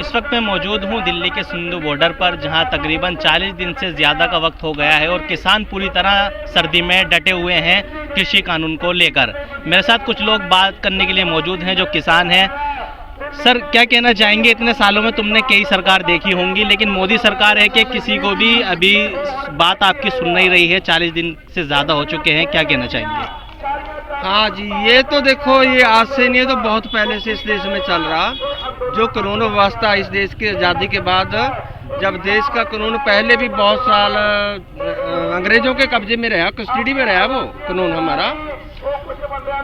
इस वक्त मैं मौजूद हूं दिल्ली के सिंधु बॉर्डर पर, जहां तकरीबन 40 दिन से ज़्यादा का वक्त हो गया है और किसान पूरी तरह सर्दी में डटे हुए हैं कृषि कानून को लेकर। मेरे साथ कुछ लोग बात करने के लिए मौजूद हैं जो किसान हैं। सर, क्या कहना चाहेंगे? इतने सालों में तुमने कई सरकार देखी होंगी, लेकिन मोदी सरकार है कि किसी को भी अभी बात आपकी सुन नहीं रही है। 40 दिन से ज़्यादा हो चुके हैं, क्या कहना चाहेंगे? हाँ जी, ये तो देखो, ये आज से नहीं है तो बहुत पहले से इस देश में चल रहा। जो कानून व्यवस्था इस देश की आज़ादी के बाद, जब देश का कानून पहले भी बहुत साल अंग्रेजों के कब्जे में रहा, कस्टडी में रहा वो कानून हमारा।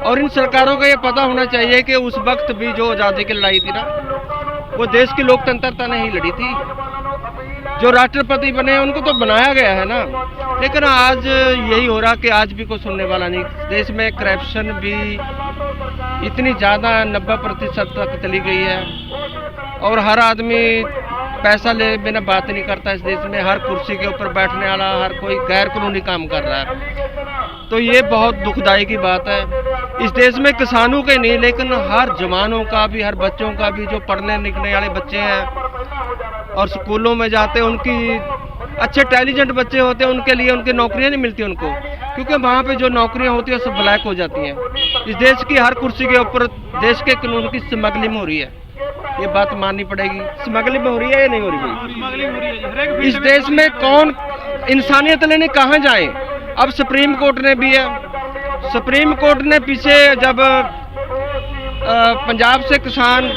और इन सरकारों को ये पता होना चाहिए कि उस वक्त भी जो आज़ादी की लड़ाई थी ना, वो देश की लोकतंत्रता नहीं लड़ी थी। जो राष्ट्रपति बने उनको तो बनाया गया है ना, लेकिन आज यही हो रहा कि आज भी कोई सुनने वाला नहीं। देश में करप्शन भी इतनी ज़्यादा 90% तक चली गई है और हर आदमी पैसा ले बिना बात नहीं करता इस देश में। हर कुर्सी के ऊपर बैठने वाला हर कोई गैर कानूनी काम कर रहा है, तो ये बहुत दुखदाई की बात है। इस देश में किसानों के नहीं, लेकिन हर जवानों का भी, हर बच्चों का भी, जो पढ़ने लिखने वाले बच्चे हैं और स्कूलों में जाते हैं, उनकी अच्छे इंटेलिजेंट बच्चे होते हैं, उनके लिए उनकी नौकरियां नहीं मिलती उनको, क्योंकि वहाँ पे जो नौकरियां होती है सब ब्लैक हो जाती हैं। इस देश की हर कुर्सी के ऊपर देश के कानून की स्मगलिंग हो रही है, ये बात माननी पड़ेगी। स्मगलिंग हो रही है या नहीं हो रही भाई? इस देश में कौन इंसानियत लेने कहाँ जाए? अब सुप्रीम कोर्ट ने भी है, सुप्रीम कोर्ट ने पीछे जब पंजाब से किसान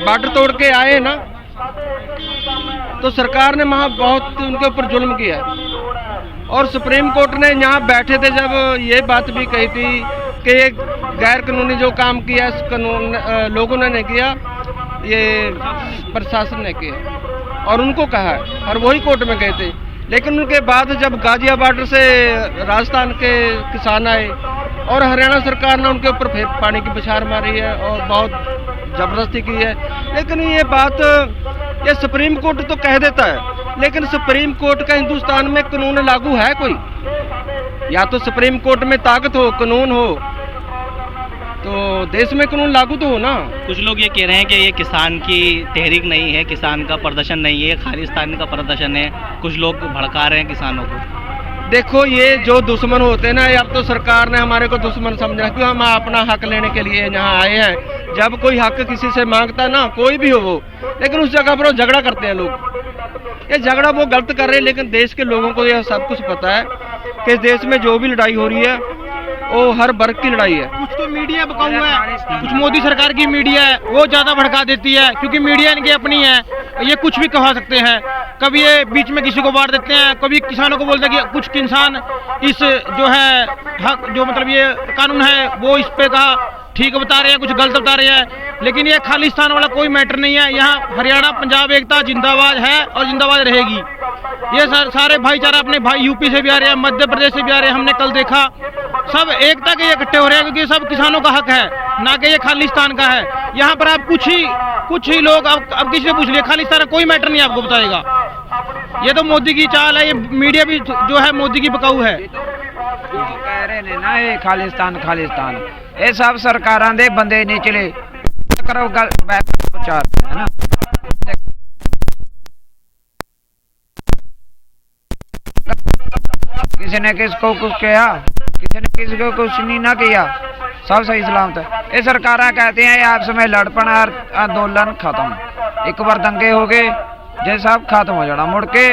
बॉर्डर तोड़ के आए ना, तो सरकार ने वहाँ बहुत उनके ऊपर जुल्म किया। और सुप्रीम कोर्ट ने यहाँ बैठे थे जब ये बात भी कही थी कि ये गैर कानूनी जो काम किया कानून लोगों ने नहीं किया, ये प्रशासन ने किया, और उनको कहा है, और वही कोर्ट में गए थे। लेकिन उनके बाद जब गाजियाबाद से राजस्थान के किसान आए और हरियाणा सरकार ने उनके ऊपर फिर पानी की बौछार मारी है और बहुत ज़बरदस्ती की है। लेकिन ये बात ये सुप्रीम कोर्ट तो कह देता है, लेकिन सुप्रीम कोर्ट का हिंदुस्तान में कानून लागू है कोई? या तो सुप्रीम कोर्ट में ताकत हो, कानून हो, तो देश में कानून लागू तो हो ना। कुछ लोग ये कह रहे हैं कि ये किसान की तहरीक नहीं है, किसान का प्रदर्शन नहीं है, खालिस्तान का प्रदर्शन है। कुछ लोग भड़का रहे हैं किसानों को। देखो, ये जो दुश्मन होते हैं ना, अब तो सरकार ने हमारे को दुश्मन समझा, क्यों? हम अपना हक लेने के लिए यहाँ आए हैं। जब कोई हक किसी से मांगता है ना, कोई भी हो वो, लेकिन उस जगह पर वो झगड़ा करते हैं लोग। ये झगड़ा वो गलत कर रहे हैं, लेकिन देश के लोगों को यह सब कुछ पता है कि इस देश में जो भी लड़ाई हो रही है वो हर वर्ग की लड़ाई है। कुछ तो मीडिया बकाऊ है, कुछ मोदी सरकार की मीडिया है वो ज़्यादा भड़का देती है, क्योंकि मीडिया इनकी अपनी है, ये कुछ भी कहा सकते हैं। कभी ये बीच में किसी को बांट देते हैं, कभी किसानों को बोलते हैं कि कुछ किसान इस जो है हक, जो मतलब ये कानून है वो इस पे कहा ठीक बता रहे हैं, कुछ गलत बता रहे हैं। लेकिन ये खालिस्तान वाला कोई मैटर नहीं है। यहाँ हरियाणा पंजाब एकता जिंदाबाद है और जिंदाबाद रहेगी। ये सारे भाईचारा अपने भाई यूपी से भी आ रहे हैं, मध्य प्रदेश से भी आ रहे हैं, हमने कल देखा। सब एकता के इकट्ठे हो रहे हैं, क्योंकि सब किसानों का हक है, ना कि ये खालिस्तान का है। यहाँ पर आप कुछ ही लोग अब किसी से पूछ लिए, खालिस्तान कोई मैटर नहीं आपको बताएगा। ये तो मोदी की चाल है, ये मीडिया भी जो है मोदी की बकाऊ है। कह रहे ने ना ये खालिस्तान खालिस्तान, ये सब सरकारां दे बंदे निचले करो गल प्रचार है ना। किसी ने किसको कुछ किया, किसी ने किसी को कुछ नहीं ना किया, सब सही सलामत है। ये सरकारां कहते हैं आपस में लड़पन और आंदोलन खत्म, एक बार दंगे हो गए जे सब खत्म हो जाना, मुड़ के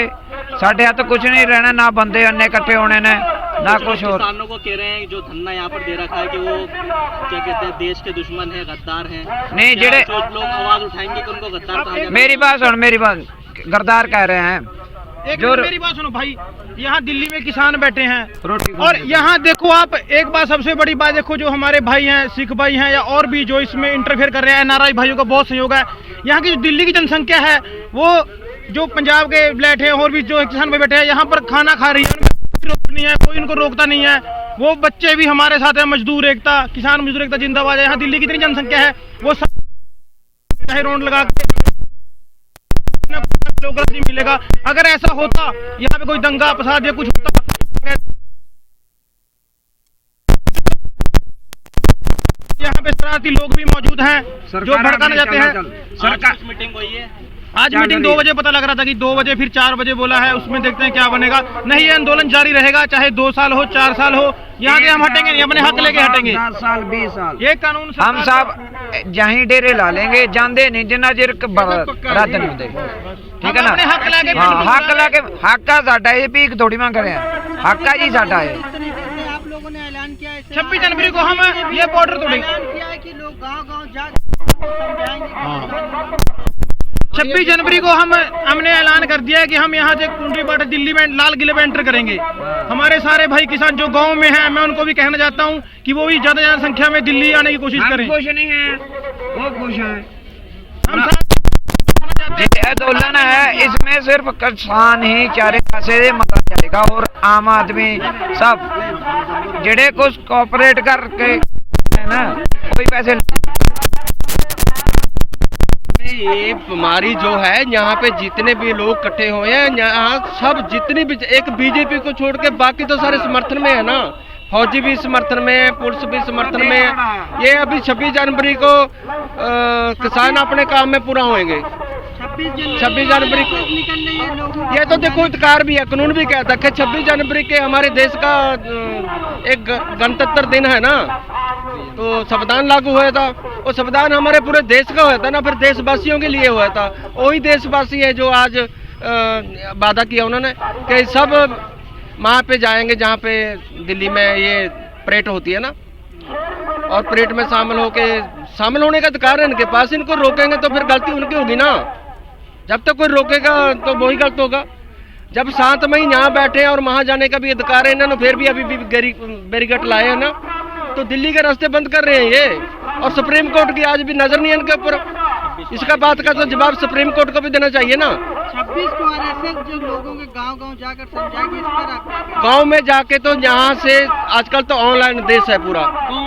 साढ़े हाथ कुछ नहीं रहना, ना बंदे अन्य इकट्ठे होने ने ना कुछ और। किसानों को कह रहे हैं जो धरना यहाँ पर दे रखा है कि वो क्या कहते हैं, देश के दुश्मन है, गद्दार हैं। नहीं, जेड़े लोग आवाज उठाएंगे कि उनको गद्दार कहा जाता है। मेरी बात सुन, मेरी बात, गद्दार कह रहे हैं। जो मेरी बात सुनो भाई, यहाँ दिल्ली में किसान बैठे हैं और यहाँ देखो आप, एक बात सबसे बड़ी बात देखो, जो हमारे भाई हैं, सिख भाई हैं या और भी जो इसमें इंटरफेयर कर रहे हैं, एनआरआई भाइयों का बहुत सहयोग है। यहाँ की जो दिल्ली की जनसंख्या है, वो जो पंजाब के बैठे हैं और भी जो किसान भाई बैठे हैं, यहाँ पर खाना खा रही है, उनको रोक नहीं है, कोई उनको रोकता नहीं है। वो बच्चे भी हमारे साथ है, मजदूर एकता, किसान मजदूर एकता जिंदाबाद है। यहाँ दिल्ली की इतनी जनसंख्या है, वो सब रोड लगा के नहीं मिलेगा। अगर ऐसा होता, यहाँ पे कोई दंगा फसाद या कुछ होता, यहाँ पे शरारती लोग भी मौजूद हैं जो भड़काने जाते हैं। सरकार मीटिंग हुई है, आज मीटिंग 2 बजे पता लग रहा था कि 2 बजे फिर 4 बजे बोला है, उसमें देखते हैं क्या बनेगा। नहीं, ये आंदोलन जारी रहेगा, चाहे 2 साल हो 4 साल हो, यहाँ से हम हटेंगे नहीं, अपने हक लेके हटेंगे। 10 साल 20 साल ये कानून हम सब जहीं डेरे ला लेंगे, जाते नहीं जिन्ना चिर रद्द नहीं होते, ठीक है ना। अपने हक लाके हाँ, हक का साडा है, भीख थोड़ी मांग रहे हैं, हक का जी साडा है। आप लोगों ने ऐलान किया है 26 जनवरी को हम ये बॉर्डर तोड़ेंगे। ऐलान किया है कि लोग गांव-गांव जाकर समझाएंगे। 26 जनवरी को हमने ऐलान कर दिया है कि हम यहाँ से कुंडी बाटे दिल्ली में लाल किले में एंटर करेंगे। हमारे सारे भाई किसान जो गांव में हैं, मैं उनको भी कहना चाहता हूँ कि वो भी ज्यादा ज्यादा संख्या में दिल्ली आने की कोशिश करें। खुश नहीं है, वो खुश है। हम ये आंदोलन है, इसमें सिर्फ किसान ही चारे पासे मारा जाएगा और आम आदमी सब जेड़े कुछ कोऑपरेट करके है ना, कोई पैसे ये बीमारी जो है, यहाँ पे जितने भी लोग इकट्ठे हुए हैं, यहाँ सब जितनी भी, एक बीजेपी को छोड़ के बाकी तो सारे समर्थन में है ना। फौजी भी समर्थन में है, पुलिस भी समर्थन में है। ये अभी 26 जनवरी को किसान अपने काम में पूरा होंगे। 26 जनवरी को निकलने लोगों ये तो देखो अधिकार भी है, कानून भी कहता है कि 26 जनवरी के हमारे देश का एक गणतंत्र दिन है ना, तो संविधान लागू हुआ था। वो संविधान हमारे पूरे देश का हुआ था ना, फिर देशवासियों के लिए हुआ था। वही देशवासी है जो आज वादा किया उन्होंने कि सब वहाँ पे जाएंगे जहाँ पे दिल्ली में ये परेड होती है ना, और परेड में शामिल होने का अधिकार है इनके पास। इनको रोकेंगे तो फिर गलती उनकी होगी ना। जब तक कोई रोकेगा तो वही गलत होगा। जब 7 मई यहाँ बैठे हैं और वहाँ जाने का भी अधिकार है इन्होंने, फिर भी अभी भी बैरिकेड लाए हैं ना, तो दिल्ली के रास्ते बंद कर रहे हैं ये। और सुप्रीम कोर्ट की आज भी नजर नहीं है इनके ऊपर। इसका बात का तो जवाब सुप्रीम कोर्ट को भी देना चाहिए ना। 26 को आरएसएस जो लोगों के गांव-गांव जाकर समझाएगी, इस पर आप गांव में जाके तो यहाँ से आजकल तो ऑनलाइन देश है पूरा, गाँव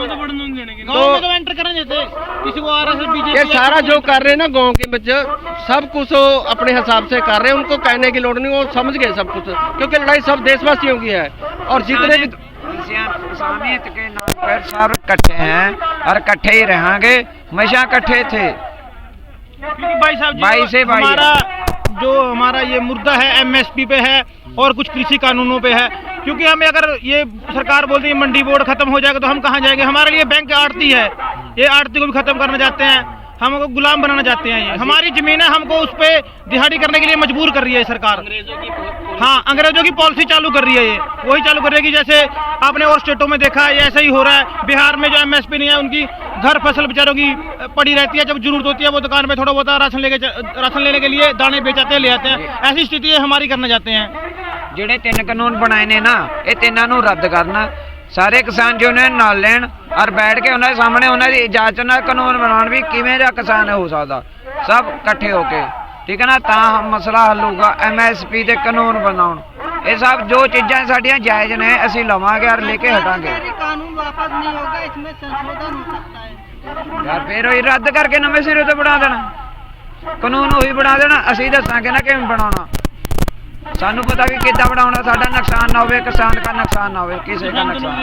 में तो एंटर करने देते किसी को आरएसएस बीजेपी। ये सारा जो कर रहे हैं ना गांव के बच्चे, सब कुछ वो अपने हिसाब से कर रहे हैं। उनको कहने की लोड़ नहीं, वो समझ गए सब कुछ, क्योंकि लड़ाई सब देशवासियों की है। और जितने भी इंसानियत के नाम पर सब इकट्ठे हैं और इकट्ठे ही रहेंगे, हमेशा इकट्ठे थे। क्योंकि भाई साहब जी, भाई से भाई हमारा ये मुद्दा है एमएसपी पे है और कुछ कृषि कानूनों पे है। क्योंकि हमें अगर ये सरकार बोलती है मंडी बोर्ड खत्म हो जाएगा तो हम कहाँ जाएंगे। हमारे लिए बैंक आड़ती है, ये आड़ती को भी खत्म करना चाहते हैं, हमको गुलाम बनाना चाहते हैं। ये हमारी जमीन है, हमको उस पे दिहाड़ी करने के लिए मजबूर कर रही है सरकार। हाँ, अंग्रेजों की पॉलिसी चालू कर रही है, ये वही चालू कर रही है कि जैसे आपने और स्टेटों में देखा है, ऐसा ही हो रहा है। बिहार में जो एमएसपी नहीं है, उनकी घर फसल बेचारों की पड़ी रहती है, जब जरूरत होती है वो दुकान में थोड़ा बहुत राशन लेने के लिए दाने बेचाते हैं, ले आते हैं। ऐसी स्थिति हमारी करना चाहते हैं। ਜਿਹੜੇ 3 ਕਾਨੂੰਨ ਬਣਾਏ ਨੇ ਨਾ, ਇਹ ਤਿੰਨਾਂ ਨੂੰ ਰੱਦ ਕਰਨਾ। ਸਾਰੇ ਕਿਸਾਨ ਜੋ ਨੇ ਨਾਲ ਲੈਣ ਔਰ ਬੈਠ ਕੇ ਉਹਨਾਂ ਦੇ ਸਾਹਮਣੇ ਉਹਨਾਂ ਦੀ ਇਜਾਜ਼ਤ ਨਾਲ ਕਾਨੂੰਨ ਬਣਾਉਣ ਵੀ ਕਿਵੇਂ ਦਾ ਕਿਸਾਨ ਹੋ ਸਕਦਾ, ਸਭ ਇਕੱਠੇ ਹੋ ਕੇ, ਠੀਕ ਹੈ ਨਾ, ਤਾਂ ਮਸਲਾ ਹੱਲ ਹੋਊਗਾ। ਐਮਐਸਪੀ ਦੇ ਕਾਨੂੰਨ ਬਣਾਉਣ, ਇਹ ਸਭ ਜੋ ਚੀਜ਼ਾਂ ਸਾਡੀਆਂ ਜਾਇਜ਼ ਨੇ ਅਸੀਂ ਲਵਾਂਗੇ ਔਰ ਲੈ ਕੇ ਹਟਾਂਗੇ। कानून वापस नहीं होगा, इसमें संशोधन हो सकता है। ਯਾਰ ਫਿਰ ਉਹੀ ਰੱਦ ਕਰਕੇ ਨਵੇਂ ਸਿਰੇ ਤੋਂ ਬਣਾ ਦੇਣਾ, ਕਾਨੂੰਨ ਉਹੀ ਬਣਾ ਦੇਣਾ। ਅਸੀਂ ਦੱਸਾਂਗੇ ਨਾ ਕਿਵੇਂ ਬਣਾਉਣਾ, ਸਾਨੂੰ ਪਤਾ ਵੀ ਕਿੱਦਾਂ ਬਣਾਉਣਾ, ਸਾਡਾ ਨੁਕਸਾਨ ਨਾ ਹੋਵੇ, ਕਿਸਾਨ ਦਾ ਨੁਕਸਾਨ ਨਾ ਹੋਵੇ, ਕਿਸੇ ਦਾ ਨੁਕਸਾਨ।